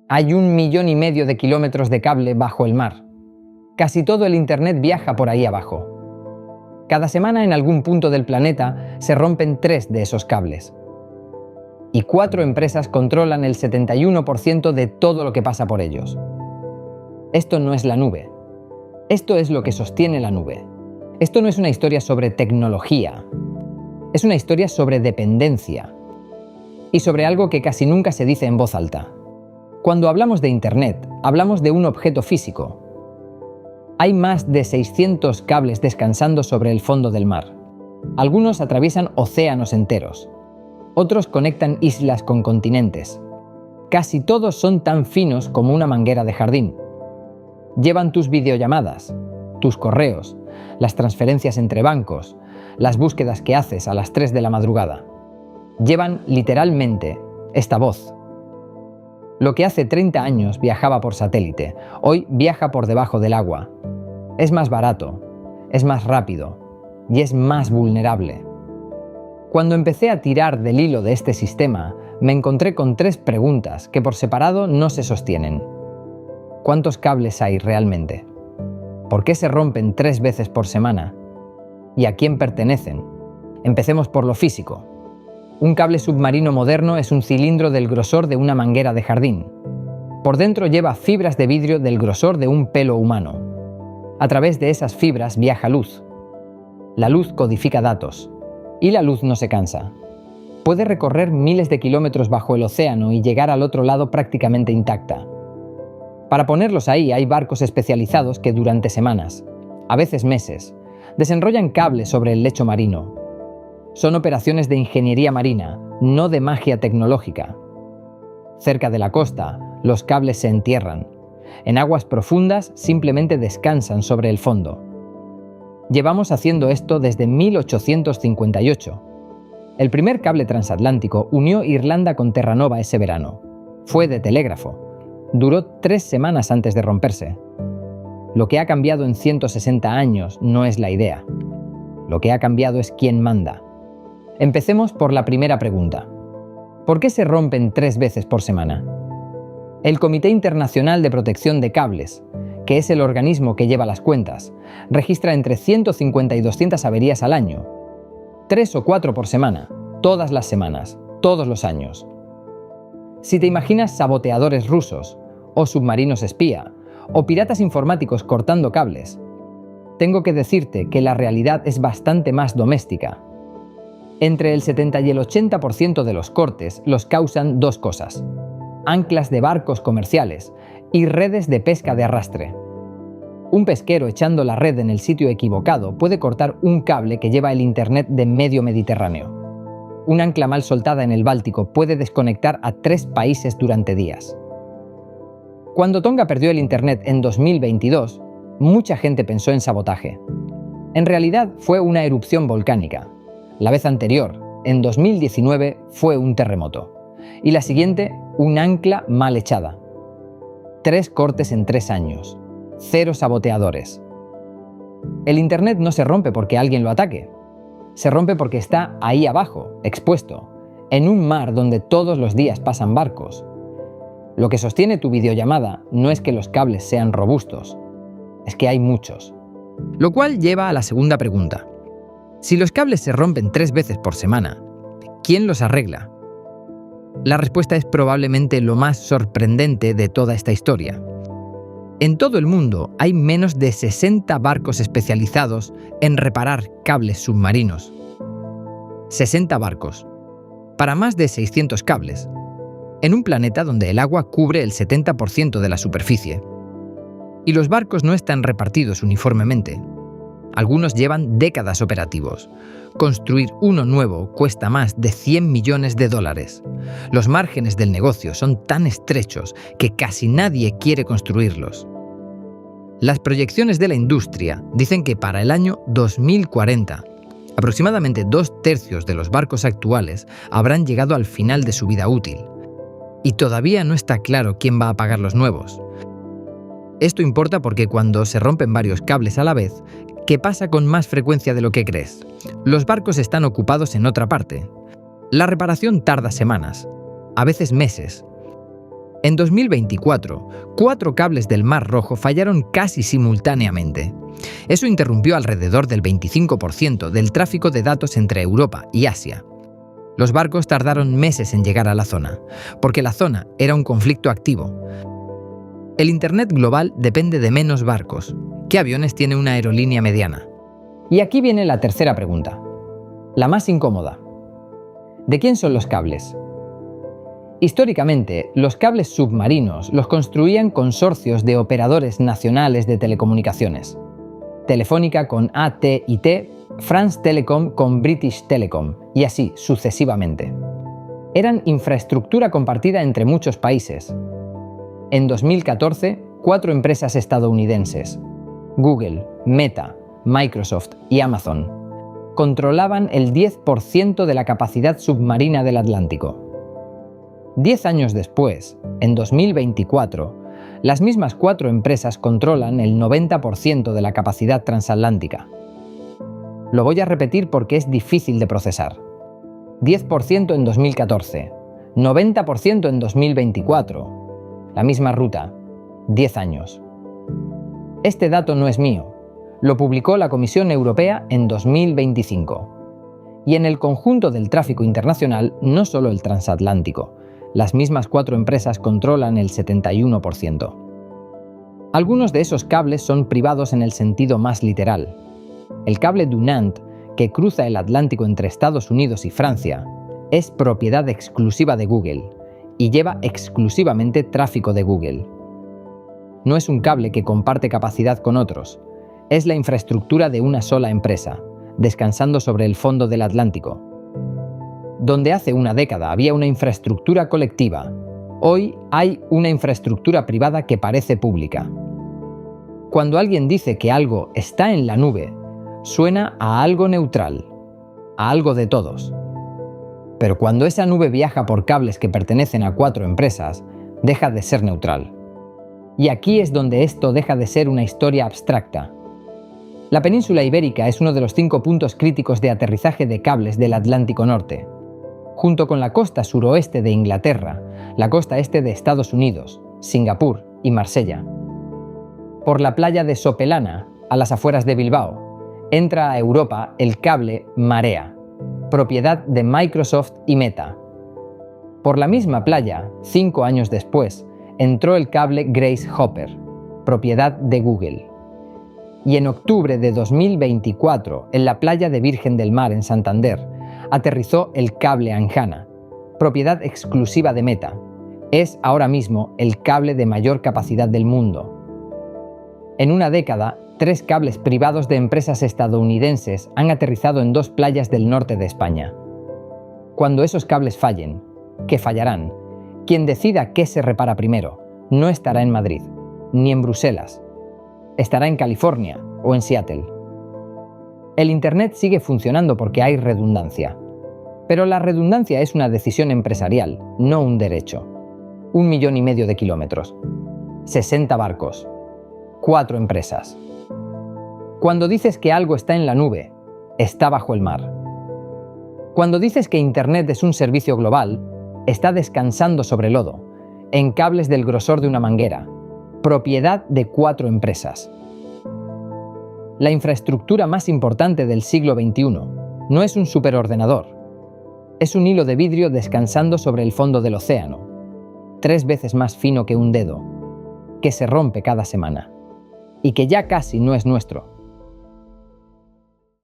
Hay 1,5 millones de kilómetros de cable bajo el mar. Casi todo el Internet viaja por ahí abajo. Cada semana en algún punto del planeta se rompen 3 de esos cables. Y 4 empresas controlan el 71% de todo lo que pasa por ellos. Esto no es la nube. Esto es lo que sostiene la nube. Esto no es una historia sobre tecnología. Es una historia sobre dependencia. Y sobre algo que casi nunca se dice en voz alta. Cuando hablamos de Internet, hablamos de un objeto físico. Hay más de 600 cables descansando sobre el fondo del mar. Algunos atraviesan océanos enteros. Otros conectan islas con continentes. Casi todos son tan finos como una manguera de jardín. Llevan tus videollamadas, tus correos, las transferencias entre bancos, las búsquedas que haces a las 3 de la madrugada. Llevan literalmente esta voz. Lo que hace 30 años viajaba por satélite, hoy viaja por debajo del agua. Es más barato, es más rápido y es más vulnerable. Cuando empecé a tirar del hilo de este sistema, me encontré con 3 preguntas que por separado no se sostienen. ¿Cuántos cables hay realmente? ¿Por qué se rompen 3 veces por semana? ¿Y a quién pertenecen? Empecemos por lo físico. Un cable submarino moderno es un cilindro del grosor de una manguera de jardín. Por dentro lleva fibras de vidrio del grosor de un pelo humano. A través de esas fibras viaja luz. La luz codifica datos. Y la luz no se cansa. Puede recorrer miles de kilómetros bajo el océano y llegar al otro lado prácticamente intacta. Para ponerlos ahí hay barcos especializados que durante semanas, a veces meses, desenrollan cables sobre el lecho marino. Son operaciones de ingeniería marina, no de magia tecnológica. Cerca de la costa, los cables se entierran. En aguas profundas simplemente descansan sobre el fondo. Llevamos haciendo esto desde 1858. El primer cable transatlántico unió Irlanda con Terranova ese verano. Fue de telégrafo. Duró 3 semanas antes de romperse. Lo que ha cambiado en 160 años no es la idea. Lo que ha cambiado es quién manda. Empecemos por la primera pregunta. ¿Por qué se rompen 3 veces por semana? El Comité Internacional de Protección de Cables, que es el organismo que lleva las cuentas, registra entre 150 y 200 averías al año. 3 o 4 por semana, todas las semanas, todos los años. Si te imaginas saboteadores rusos, o submarinos espía, o piratas informáticos cortando cables, tengo que decirte que la realidad es bastante más doméstica. Entre el 70 y el 80% de los cortes los causan 2 cosas: anclas de barcos comerciales y redes de pesca de arrastre. Un pesquero echando la red en el sitio equivocado puede cortar un cable que lleva el Internet de medio Mediterráneo. Un ancla mal soltada en el Báltico puede desconectar a 3 países durante días. Cuando Tonga perdió el Internet en 2022, mucha gente pensó en sabotaje. En realidad fue una erupción volcánica. La vez anterior, en 2019, fue un terremoto. Y la siguiente, un ancla mal echada. 3 cortes en 3 años. 0 saboteadores. El Internet no se rompe porque alguien lo ataque. Se rompe porque está ahí abajo, expuesto, en un mar donde todos los días pasan barcos. Lo que sostiene tu videollamada no es que los cables sean robustos, es que hay muchos. Lo cual lleva a la segunda pregunta. Si los cables se rompen 3 veces por semana, ¿quién los arregla? La respuesta es probablemente lo más sorprendente de toda esta historia. En todo el mundo hay menos de 60 barcos especializados en reparar cables submarinos. 60 barcos, para más de 600 cables, en un planeta donde el agua cubre el 70% de la superficie. Y los barcos no están repartidos uniformemente. Algunos llevan décadas operativos. Construir uno nuevo cuesta más de $100 millones. Los márgenes del negocio son tan estrechos que casi nadie quiere construirlos. Las proyecciones de la industria dicen que para el año 2040, aproximadamente 2/3 de los barcos actuales habrán llegado al final de su vida útil. Y todavía no está claro quién va a pagar los nuevos. Esto importa porque cuando se rompen varios cables a la vez, ¿qué pasa con más frecuencia de lo que crees? Los barcos están ocupados en otra parte. La reparación tarda semanas, a veces meses. En 2024, 4 cables del Mar Rojo fallaron casi simultáneamente. Eso interrumpió alrededor del 25% del tráfico de datos entre Europa y Asia. Los barcos tardaron meses en llegar a la zona, porque la zona era un conflicto activo. El Internet global depende de menos barcos. ¿Qué aviones tiene una aerolínea mediana? Y aquí viene la tercera pregunta, la más incómoda. ¿De quién son los cables? Históricamente, los cables submarinos los construían consorcios de operadores nacionales de telecomunicaciones. Telefónica con AT&T, France Telecom con British Telecom, y así sucesivamente. Eran infraestructura compartida entre muchos países. En 2014, 4 empresas estadounidenses, Google, Meta, Microsoft y Amazon, controlaban el 10% de la capacidad submarina del Atlántico. 10 años después, en 2024, las mismas 4 empresas controlan el 90% de la capacidad transatlántica. Lo voy a repetir porque es difícil de procesar. 10% en 2014, 90% en 2024. La misma ruta, 10 años. Este dato no es mío. Lo publicó la Comisión Europea en 2025. Y en el conjunto del tráfico internacional, no solo el transatlántico, las mismas 4 empresas controlan el 71%. Algunos de esos cables son privados en el sentido más literal. El cable Dunant, que cruza el Atlántico entre Estados Unidos y Francia, es propiedad exclusiva de Google y lleva exclusivamente tráfico de Google. No es un cable que comparte capacidad con otros, es la infraestructura de una sola empresa, descansando sobre el fondo del Atlántico. Donde hace una década había una infraestructura colectiva, hoy hay una infraestructura privada que parece pública. Cuando alguien dice que algo está en la nube, suena a algo neutral, a algo de todos. Pero cuando esa nube viaja por cables que pertenecen a 4 empresas, deja de ser neutral. Y aquí es donde esto deja de ser una historia abstracta. La península ibérica es uno de los 5 puntos críticos de aterrizaje de cables del Atlántico Norte, junto con la costa suroeste de Inglaterra, la costa este de Estados Unidos, Singapur y Marsella. Por la playa de Sopelana, a las afueras de Bilbao, entra a Europa el cable Marea, propiedad de Microsoft y Meta. Por la misma playa, 5 años después, entró el cable Grace Hopper, propiedad de Google. Y en octubre de 2024, en la playa de Virgen del Mar en Santander, aterrizó el cable Anjana, propiedad exclusiva de Meta. Es ahora mismo el cable de mayor capacidad del mundo. En una década, 3 cables privados de empresas estadounidenses han aterrizado en 2 playas del norte de España. Cuando esos cables fallen, que fallarán, quien decida qué se repara primero no estará en Madrid, ni en Bruselas. Estará en California o en Seattle. El Internet sigue funcionando porque hay redundancia. Pero la redundancia es una decisión empresarial, no un derecho. 1,5 millones de kilómetros. 60 barcos. 4 empresas. Cuando dices que algo está en la nube, está bajo el mar. Cuando dices que Internet es un servicio global, está descansando sobre lodo, en cables del grosor de una manguera, propiedad de 4 empresas. La infraestructura más importante del siglo XXI no es un superordenador, es un hilo de vidrio descansando sobre el fondo del océano, 3 veces más fino que un dedo, que se rompe cada semana, y que ya casi no es nuestro.